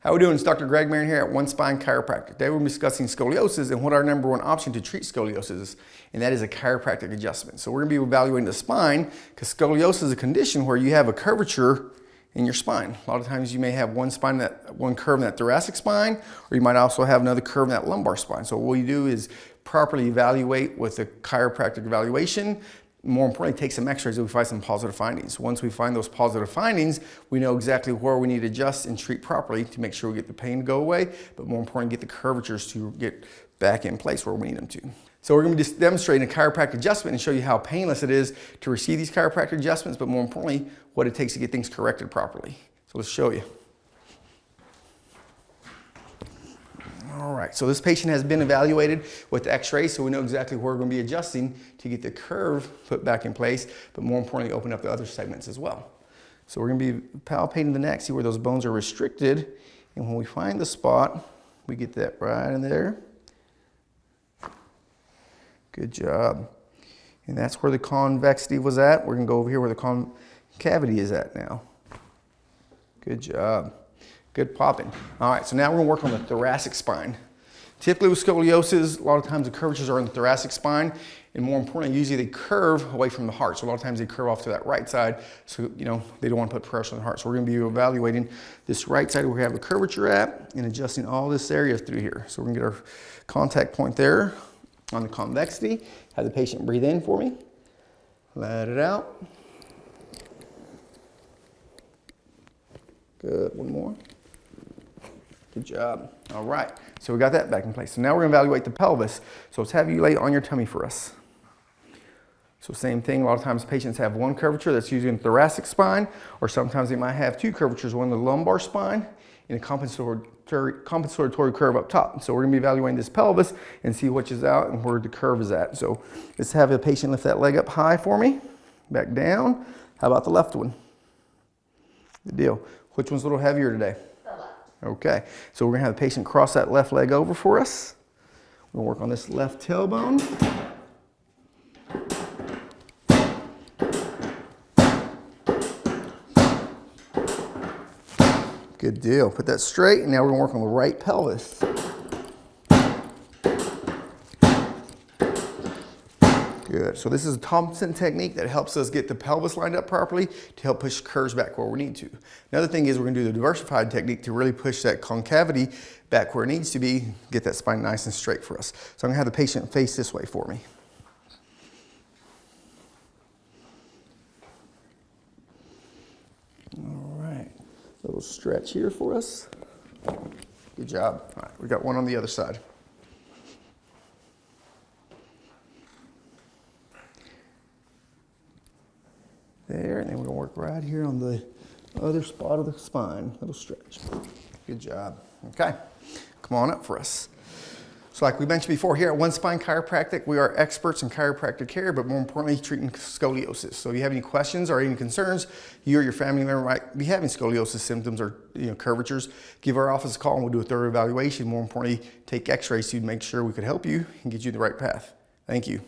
How we doing? It's Dr. Greg Marin here at One Spine Chiropractic. Today we're discussing scoliosis and what our number one option to treat scoliosis is, and that is a chiropractic adjustment. So we're going to be evaluating the spine because scoliosis is a condition where you have a curvature in your spine. A lot of times you may have one curve in that thoracic spine, or you might also have another curve in that lumbar spine. So what you do is properly evaluate with a chiropractic evaluation. More importantly, take some x-rays and we find some positive findings. Once we find those positive findings, we know exactly where we need to adjust and treat properly to make sure we get the pain to go away, but more importantly, get the curvatures to get back in place where we need them to. So we're going to be just demonstrating a chiropractic adjustment and show you how painless it is to receive these chiropractic adjustments, but more importantly, what it takes to get things corrected properly. So let's show you. All right, so this patient has been evaluated with the x-ray, so we know exactly where we're going to be adjusting to get the curve put back in place, but more importantly, open up the other segments as well. So we're going to be palpating the neck, see where those bones are restricted, and when we find the spot, we get that right in there. Good job. And that's where the convexity was at. We're going to go over here where the concavity is at now. Good job. Good popping. All right, so now we're going to work on the thoracic spine. Typically with scoliosis, a lot of times the curvatures are in the thoracic spine, and more importantly, usually they curve away from the heart. So a lot of times they curve off to that right side, so they don't want to put pressure on the heart. So we're going to be evaluating this right side where we have the curvature at and adjusting all this area through here. So we're going to get our contact point there on the convexity. Have the patient breathe in for me. Let it out. Good, one more. Good job. All right, so we got that back in place. So now we're going to evaluate the pelvis. So let's have you lay on your tummy for us. So same thing, a lot of times patients have one curvature that's usually in the thoracic spine, or sometimes they might have two curvatures, one in the lumbar spine and a compensatory curve up top. So we're going to be evaluating this pelvis and see which is out and where the curve is at. So let's have a patient lift that leg up high for me, back down. How about the left one? Good deal. Which one's a little heavier today? Okay, so we're going to have the patient cross that left leg over for us. We'll work on this left tailbone. Good deal. Put that straight, and now we're going to work on the right pelvis. Good. So this is a Thompson technique that helps us get the pelvis lined up properly to help push curves back where we need to. Another thing is we're going to do the diversified technique to really push that concavity back where it needs to be, get that spine nice and straight for us. So I'm going to have the patient face this way for me. All right. A little stretch here for us. Good job. All right, we got one on the other side. There, and then we're going to work right here on the other spot of the spine. Little stretch. Good job. Okay, come on up for us. So like we mentioned before, here at One Spine Chiropractic, we are experts in chiropractic care, but more importantly, treating scoliosis. So if you have any questions or any concerns, you or your family member might be having scoliosis symptoms or curvatures, give our office a call and we'll do a thorough evaluation. More importantly, take x-rays to make sure we could help you and get you the right path. Thank you.